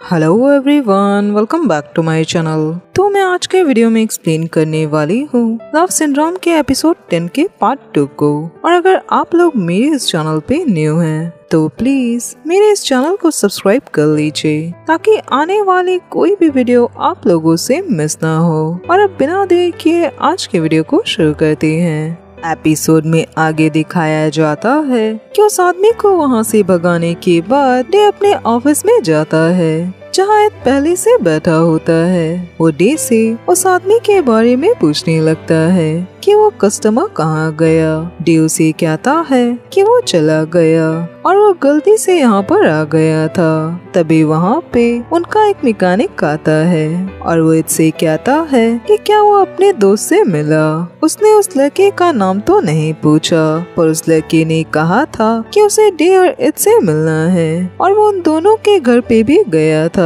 Hello everyone, welcome back to my channel. तो मैं आज के वीडियो में एक्सप्लेन करने वाली हूँ लव सिंड्रोम के एपिसोड 10 के पार्ट 2 को। और अगर आप लोग मेरे इस चैनल पे न्यू हैं तो प्लीज मेरे इस चैनल को सब्सक्राइब कर लीजिए ताकि आने वाली कोई भी वीडियो आप लोगों से मिस ना हो। और अब बिना देर किए आज के वीडियो को शुरू करते हैं। एपिसोड में आगे दिखाया जाता है कि उस आदमी को वहाँ से भगाने के बाद डे अपने ऑफिस में जाता है जहाँ एड पहले से बैठा होता है। वो डे से उस आदमी के बारे में पूछने लगता है कि वो कस्टमर कहाँ गया। डे उसे कहता है कि वो चला गया और वो गलती से यहाँ पर आ गया था। तभी वहाँ पे उनका एक मैकेनिक आता है और वो इससे कहता है कि क्या वो अपने दोस्त से मिला। उसने उस लड़के का नाम तो नहीं पूछा पर उस लड़के ने कहा था कि उसे डे और इद से मिलना है और वो उन दोनों के घर पे भी गया था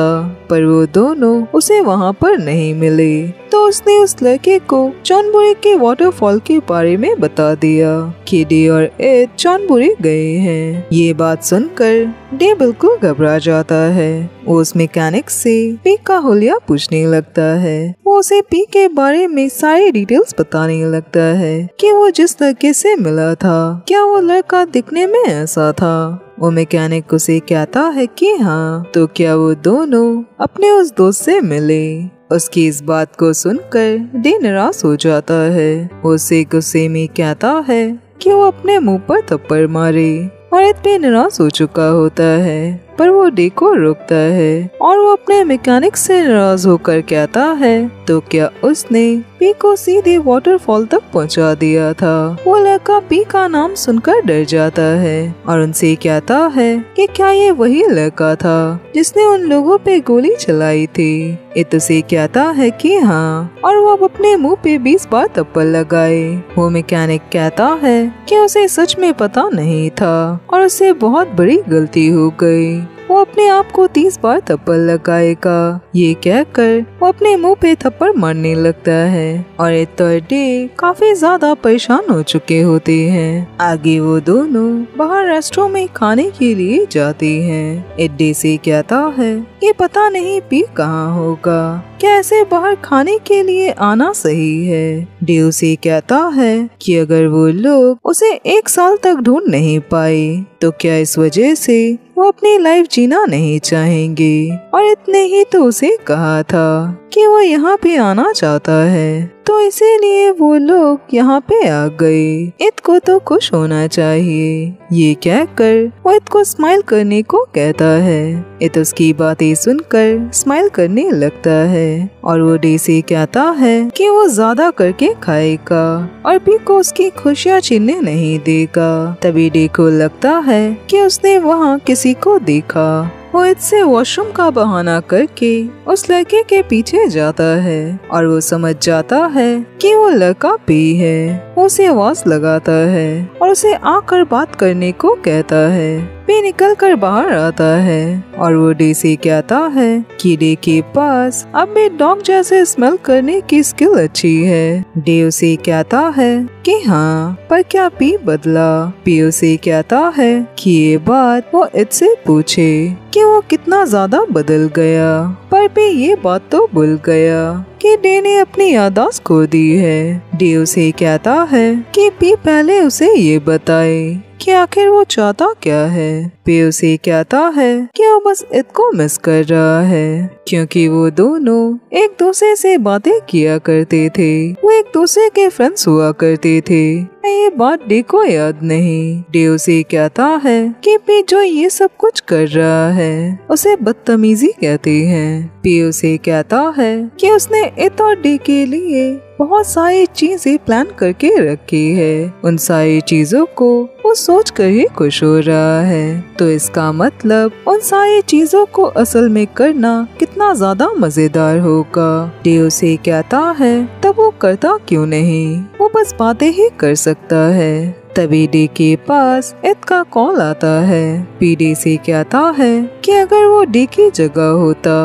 पर वो दोनों उसे वहाँ पर नहीं मिले। तो उसने उस लड़के को चॉनबुरी के वाटरफॉल के बारे में बता दिया कि डे और एड चॉनबुरी गए हैं। ये बात सुनकर डे बिल्कुल घबरा जाता है। वो उस मैकेनिक से पी का हुलिया पूछने लगता है। वो उसे पी के बारे में सारी डिटेल्स बताने लगता है कि वो जिस लड़के से मिला था क्या वो लड़का दिखने में ऐसा था। वो मैकेनिक उसे कहता है कि हाँ, तो क्या वो दोनों अपने उस दोस्त से मिले। उसकी इस बात को सुनकर डे निराश हो जाता है। वो उसे गुस्से में कहता है कि वो अपने मुंह पर थप्पड़ मारे और एड पे निराश हो चुका होता है पर वो डे को रोकता है और वो अपने मैकेनिक से नाराज होकर कहता है तो क्या उसने पी को सीधे वाटरफॉल तक पहुंचा दिया था। वो लड़का पी का नाम सुनकर डर जाता है और उनसे कहता है कि क्या ये वही लड़का था जिसने उन लोगों पे गोली चलाई थी। इद उसे कहता है कि हाँ और वो अब अपने मुंह पे 20 बार थप्पड़ लगाए। वो मैकेनिक कहता है कि उसे सच में पता नहीं था और उसे बहुत बड़ी गलती हो गई। वो अपने आप को 30 बार थप्पड़ लगाएगा। ये कहकर वो अपने मुंह पे थप्पड़ मारने लगता है और एड और डे काफी ज्यादा परेशान हो चुके होते हैं। आगे वो दोनों बाहर रेस्टोरेंट में खाने के लिए जाते हैं। एड डे से कहता है कि पता नहीं पी कहाँ होगा, क्या ऐसे बाहर खाने के लिए आना सही है। डे उसे कहता है कि अगर वो लोग उसे 1 साल तक ढूंढ नहीं पाए तो क्या इस वजह से वो अपनी लाइफ जीना नहीं चाहेंगे। और इतने ही तो उसे कहा था कि वो यहाँ पे आना चाहता है तो इसीलिए वो लोग यहाँ पे आ गए। इद को तो खुश होना चाहिए। ये कहकर वो इद को स्माइल करने को कहता है। इद उसकी बातें सुनकर स्माइल करने लगता है और वो डे से कहता है कि वो ज्यादा करके खाएगा और पी को उसकी खुशियाँ छीनने नहीं देगा। तभी डे को लगता है कि उसने वहाँ किसी को देखा। वो इससे वॉशरूम का बहाना करके उस लड़के के पीछे जाता है और वो समझ जाता है कि वो लड़का पी है। वो उसे आवाज लगाता है और उसे आकर बात करने को कहता है। पी निकल कर बाहर आता है और वो डे से कहता है कि डे के पास अब भी डॉग जैसे स्मेल करने की स्किल अच्छी है। डे उसे कहता है कि हाँ, पर क्या पी बदला। पी उसे कहता है कि ये बात वो इससे पूछे कि वो कितना ज्यादा बदल गया। पर पी ये बात तो भूल गया कि डे ने अपनी याददाश्त खो दी है। डे उसे कहता है कि पी पहले उसे ये बताए कि आखिर वो चाहता क्या है। पी उसे कहता है कि वो बस इद को मिस कर रहा है क्योंकि वो दोनों एक दूसरे से बातें किया करते थे। वो एक दूसरे के फ्रेंड्स हुआ करते थे। ये बात डे को याद नहीं। डे उसे कहता है कि पी जो ये सब कुछ कर रहा है उसे बदतमीजी कहते हैं। पी उसे कहता है कि उसने इद और डे के लिए बहुत सारी चीजें प्लान करके रखी है। उन सारी चीजों को वो सोच कर ही खुश हो रहा है। तो इसका मतलब उन सारी चीजों को असल में करना कितना ज्यादा मजेदार होगा। डे उसे कहता है तब वो करता क्यों नहीं, वो बस बातें ही कर सकता है। तभी डे के पास एड का कॉल आता है। पी डे से कहता है कि अगर वो डे की जगह होता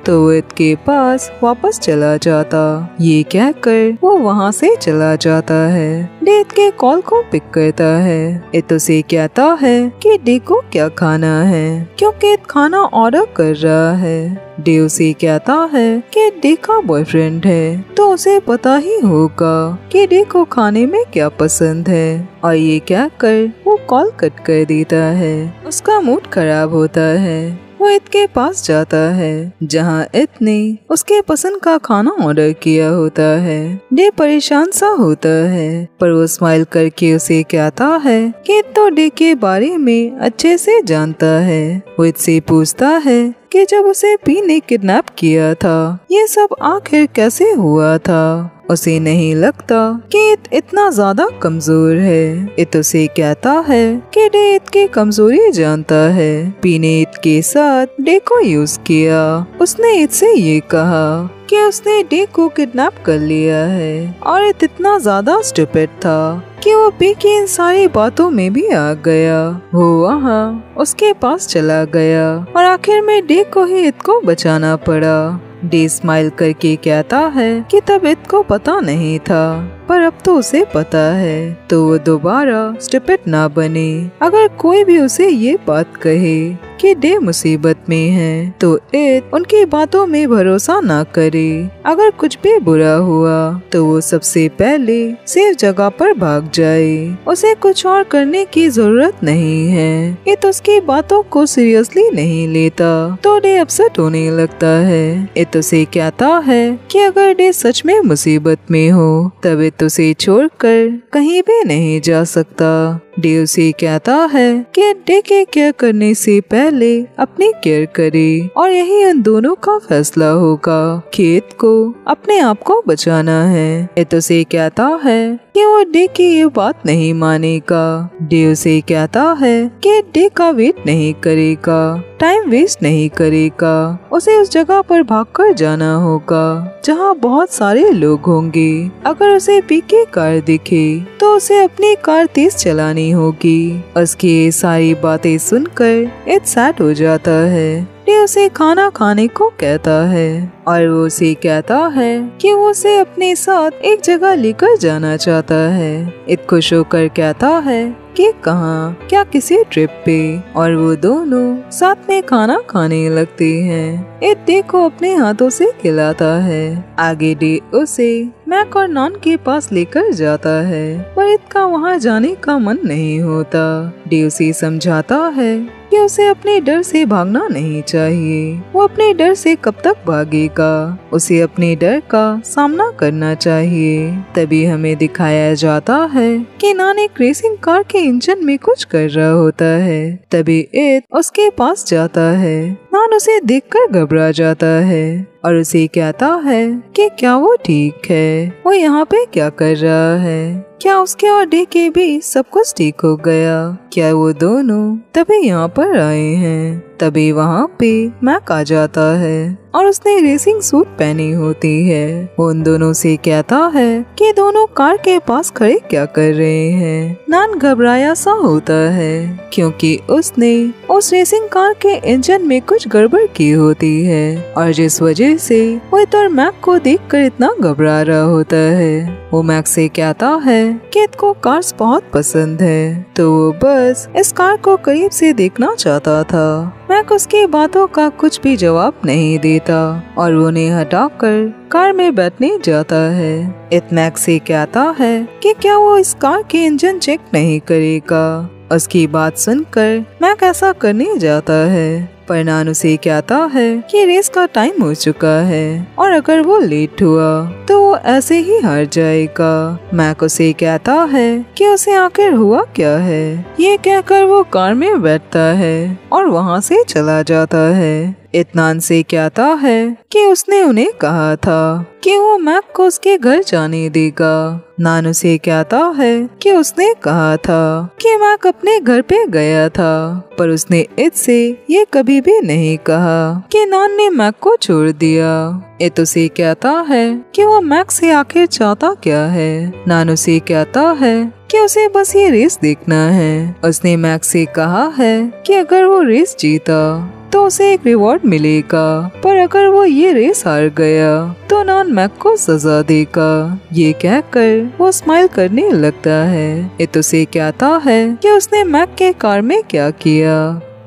तो वो इत के पास वापस चला जाता। ये कहकर वो वहाँ से चला जाता है। डे इत के कॉल को पिक करता है। इत उसे कहता है कि डे को क्या खाना है, क्योंकि इत खाना ऑर्डर कर रहा है। डे उसे कहता है कि डे का बॉयफ्रेंड है, तो उसे पता ही होगा कि डे को खाने में क्या पसंद है। और ये कहकर वो कॉल कट कर देता है। उसका मूड खराब होता है। वो इत के पास जाता है जहाँ इत ने उसके पसंद का खाना ऑर्डर किया होता है। डे परेशान सा होता है, पर वो स्माइल करके उसे कहता है कि इत तो डे के बारे में अच्छे से जानता है। वो इत से पूछता है कि जब उसे पी ने किडनैप किया था, ये सब आखिर कैसे हुआ था। उसे नहीं लगता कि इत इतना ज्यादा कमजोर है। इत उसे कहता है कि डे इत की कमजोरी जानता है। पी ने इत के साथ डे को यूज किया। उसने इत से ये कहा कि उसने डे को किडनैप कर लिया है, और इत इतना ज्यादा स्टूपिड था कि वो पी की इन सारी बातों में भी आ गया। वो वहाँ उसके पास चला गया और आखिर में डे को ही इत को बचाना पड़ा। डे स्माइल करके कहता है कि तब इत को पता नहीं था, पर अब तो उसे पता है, तो वो दोबारा स्टूपिड ना बने। अगर कोई भी उसे ये बात कहे कि डे मुसीबत में है, तो इत उनकी बातों में भरोसा ना करे। अगर कुछ भी बुरा हुआ तो वो सबसे पहले सेफ जगह पर भाग जाए। उसे कुछ और करने की जरूरत नहीं है। इत उसकी बातों को सीरियसली नहीं लेता, तो डे अपसेट होने लगता है। इत उसे कहता है कि अगर डे सच में मुसीबत में हो, तब इत उसे छोड़कर कहीं भी नहीं जा सकता। डे उसे कहता है कि डे के केयर करने से पहले अपनी केयर करे, और यही उन दोनों का फैसला होगा कि इत को अपने आप को बचाना है। इत उसे कहता है कि वो डे की ये बात नहीं मानेगा। डे उसे कहता है कि डे का वेट नहीं करेगा, टाइम वेस्ट नहीं करेगा। उसे उस जगह पर भागकर जाना होगा जहाँ बहुत सारे लोग होंगे। अगर उसे पी की कार दिखे तो उसे अपनी कार तेज चलानी होगी। उसकी सारी बातें सुनकर इट सैड हो जाता है। डे उसे खाना खाने को कहता है, और वो उसे कहता है कि वो उसे अपने साथ एक जगह लेकर जाना चाहता है। इत खुश होकर कहता है कि कहाँ, क्या किसी ट्रिप पे, और वो दोनों साथ में खाना खाने लगते हैं। इत डे को अपने हाथों से खिलाता है। आगे डे उसे मैक और नॉन के पास लेकर जाता है, पर इत का वहाँ जाने का मन नहीं होता। डे उसे समझाता है कि उसे अपने डर से भागना नहीं चाहिए। वो अपने डर से कब तक भागेगा, उसे अपने डर का सामना करना चाहिए। तभी हमें दिखाया जाता है कि नॉन एक रेसिंग कार के इंजन में कुछ कर रहा होता है। तभी इत उसके पास जाता है। नॉन उसे देखकर घबरा जाता है और उसे कहता है कि क्या वो ठीक है, वो यहाँ पे क्या कर रहा है, क्या उसके और डे के भी सब कुछ ठीक हो गया, क्या वो दोनों तभी यहाँ पर आए हैं। तभी वहाँ पे मैक आ जाता है और उसने रेसिंग सूट पहनी होती है। वो उन दोनों से कहता है कि दोनों कार के पास खड़े क्या कर रहे हैं। नॉन घबराया सा होता है क्योंकि उसने उस रेसिंग कार के इंजन में कुछ गड़बड़ की होती है, और जिस वजह से वो इत और मैक को देखकर इतना घबरा रहा होता है। वो मैक से कहता है कि इत को कार्स बहुत पसंद है, तो वो बस इस कार को करीब से देखना चाहता था। मैक उसकी बातों का कुछ भी जवाब नहीं देता और वो उन्हें हटाकर कार में बैठने जाता है। इत मैक से कहता है कि क्या वो इस कार के इंजन चेक नहीं करेगा। उसकी बात सुनकर मैक ऐसा करने जाता है, पर नॉन उसे कहता है कि रेस का टाइम हो चुका है और अगर वो लेट हुआ तो वो ऐसे ही हार जाएगा। मैक उसे कहता है कि उसे आखिर हुआ क्या है। ये कहकर वो कार में बैठता है और वहाँ से चला जाता है। इत्नान से कहता है कि उसने उन्हें कहा था कि वो मैक को उसके घर जाने देगा। नान उसे कहता है कि उसने कहा था कि मैक अपने घर पे गया था, पर उसने इत से ये कभी भी नहीं कहा कि नान ने मैक को छोड़ दिया। इत उसे कहता है कि वो मैक से आखिर चाहता क्या है। नान उसे कहता है कि उसे बस ये रेस देखना है। उसने मैक से कहा है कि अगर वो रेस जीता तो उसे एक रिवॉर्ड मिलेगा, पर अगर वो ये रेस हार गया तो नान मैक को सजा देगा। ये कहकर वो स्माइल करने लगता है। एथ उसे कहता है कि उसने मैक के कार में क्या किया।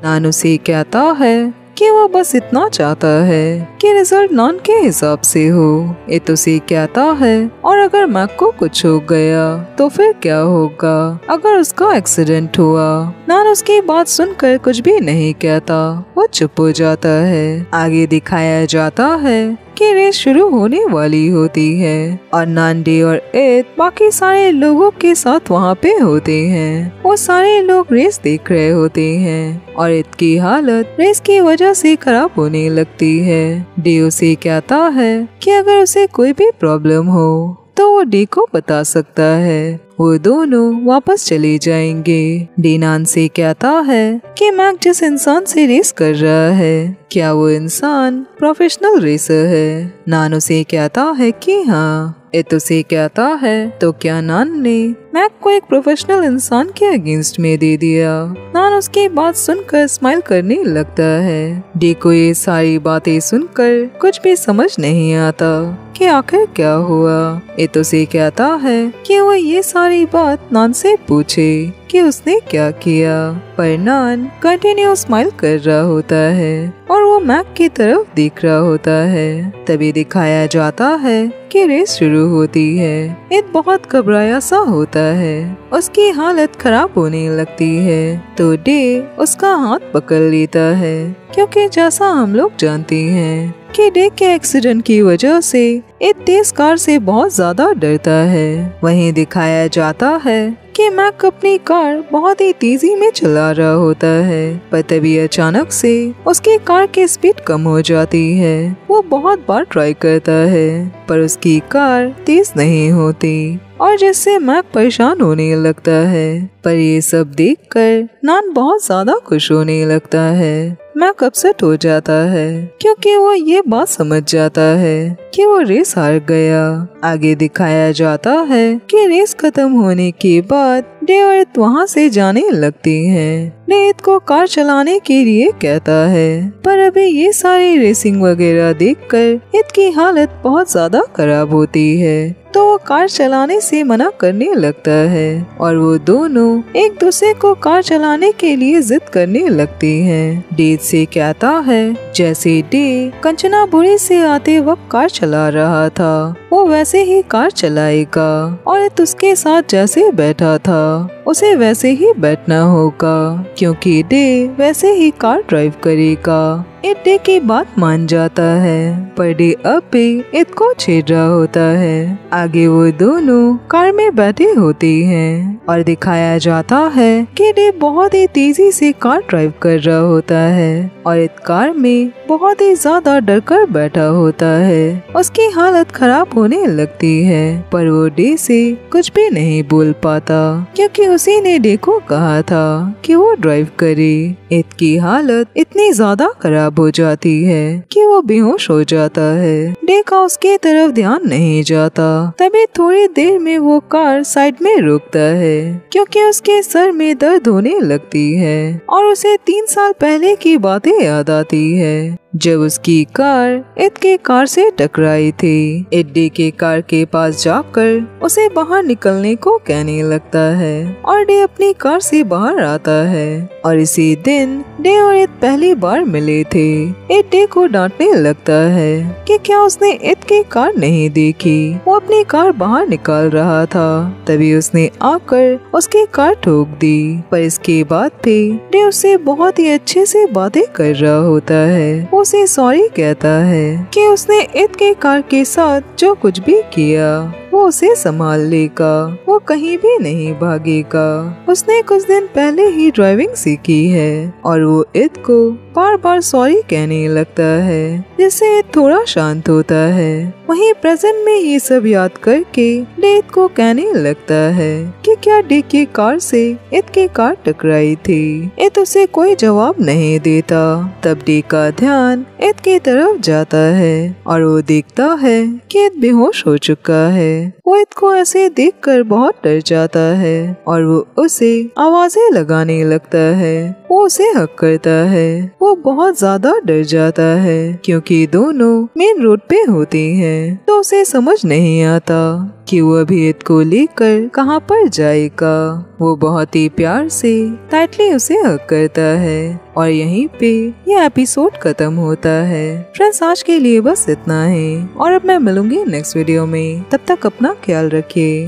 नान उसे कहता है कि वो बस इतना चाहता है कि रिजल्ट नान के हिसाब से हो। ये तो उसे कहता है और अगर मैक को कुछ हो गया तो फिर क्या होगा अगर उसका एक्सीडेंट हुआ। नान उसकी बात सुनकर कुछ भी नहीं कहता, वो चुप हो जाता है। आगे दिखाया जाता है कि रेस शुरू होने वाली होती है और नान, डे और एथ बाकी सारे लोगों के साथ वहाँ पे होते हैं। वो सारे लोग रेस देख रहे होते हैं और एथ की हालत रेस की वजह से खराब होने लगती है। डे उसे कहता है कि अगर उसे कोई भी प्रॉब्लम हो तो वो डे को बता सकता है। वो दोनों वापस चले जाएंगे। डे नान से कहता है कि मैक जिस इंसान से रेस कर रहा है क्या वो इंसान प्रोफेशनल रेसर है। नान उसे कहता है कि हाँ। एथ उसे कहता है तो क्या नान ने मैक को एक प्रोफेशनल इंसान के अगेंस्ट में दे दिया। नान उसकी बात सुनकर स्माइल करने लगता है। डे को ये सारी बातें सुनकर कुछ भी समझ नहीं आता कि आखिर क्या हुआ। एथ उसे कहता है कि वो ये सारी बात नान से पूछे कि उसने क्या किया, पर नान कंटिन्यू स्माइल कर रहा होता है और वो मैक की तरफ देख रहा होता है। तभी दिखाया जाता है कि रेस शुरू होती है। एथ बहुत घबराया सा होता है, उसकी हालत खराब होने लगती है तो डे उसका हाथ पकड़ लेता है, क्योंकि जैसा हम लोग जानते हैं कि डे के एक्सीडेंट की वजह से एथ तेज कार से बहुत ज्यादा डरता है। वहीं दिखाया जाता है कि मैक अपनी कार बहुत ही तेजी में चला रहा होता है, पर तभी अचानक से उसकी कार की स्पीड कम हो जाती है। वो बहुत बार ट्राई करता है पर उसकी कार तेज नहीं होती और जिससे मैक परेशान होने लगता है। पर ये सब देखकर नान बहुत ज्यादा खुश होने लगता है। मैक अपसेट हो जाता है क्योंकि वो ये बात समझ जाता है कि वो रेस हार गया। आगे दिखाया जाता है कि रेस खत्म होने के बाद डे और एथ वहाँ से जाने लगती हैं। डे एथ को कार चलाने के लिए कहता है, पर अभी ये सारी रेसिंग वगैरह देखकर एथ की हालत बहुत ज्यादा खराब होती है तो वो कार चलाने से मना करने लगता है और वो दोनों एक दूसरे को कार चलाने के लिए जिद करने लगती हैं। डे से कहता है जैसे डे कंचनापुरी से आते वक्त कार चला रहा था वो वैसे ही कार चलाएगा और एथ उसके साथ जैसे बैठा था उसे वैसे ही बैठना होगा, क्योंकि डे वैसे ही कार ड्राइव करेगा। एथ डे की बात मान जाता है पर डे अब भी एथ को छेड़ रहा होता है। आगे वो दोनों कार में बैठे होते हैं और दिखाया जाता है कि डे बहुत ही तेजी से कार ड्राइव कर रहा होता है और एथ कार में बहुत ही ज्यादा डर कर बैठा होता है। उसकी हालत खराब होने लगती है पर वो डे से कुछ भी नहीं बोल पाता, क्योंकि उसी ने डे को कहा था कि वो ड्राइव करे। एथ की हालत इतनी ज्यादा खराब हो जाती है कि वो बेहोश हो जाता है। डे का उसके तरफ ध्यान नहीं जाता। तभी थोड़ी देर में वो कार साइड में रुकता है क्योंकि उसके सर में दर्द होने लगती है और उसे 3 साल पहले की बातें याद आती है जब उसकी कार एथ के कार से टकराई थी। एथ डे के कार के पास जाकर उसे बाहर निकलने को कहने लगता है और डे अपनी कार से बाहर आता है और इसी दिन डे और एथ पहली बार मिले थे। एथ डे को डांटने लगता है कि क्या उसने एथ की कार नहीं देखी, वो अपनी कार बाहर निकाल रहा था। तभी उसने आकर उसकी कार ठोक दी, पर इसके बाद भी डे उससे बहुत ही अच्छे से बातें कर रहा होता है। उसे सॉरी कहता है कि उसने एथ के कार के साथ जो कुछ भी किया वो उसे संभाल लेगा, वो कहीं भी नहीं भागेगा। उसने कुछ दिन पहले ही ड्राइविंग सीखी है और वो एथ को बार बार सॉरी कहने लगता है जिससे एथ थोड़ा शांत होता है। वहीं प्रेजेंट में ये सब याद करके डे एथ को कहने लगता है कि क्या डे की कार से एथ की कार टकराई थी। एथ उसे कोई जवाब नहीं देता। तब डे का ध्यान ईद की तरफ जाता है और वो देखता है कि ईद बेहोश हो चुका है। वो ईद को ऐसे देखकर बहुत डर जाता है और वो उसे आवाजें लगाने लगता है। वो उसे हक करता है। वो बहुत ज्यादा डर जाता है क्योंकि दोनों मेन रोड पे होती हैं, तो उसे समझ नहीं आता कि वो अभी ईद को लेकर कहाँ पर जाएगा। वो बहुत ही प्यार से टाइटली उसे हक करता है और यहीं पे ये एपिसोड खत्म होता है। फ्रेंड्स, आज के लिए बस इतना ही और अब मैं मिलूंगी नेक्स्ट वीडियो में। तब तक अपना ख्याल रखिए।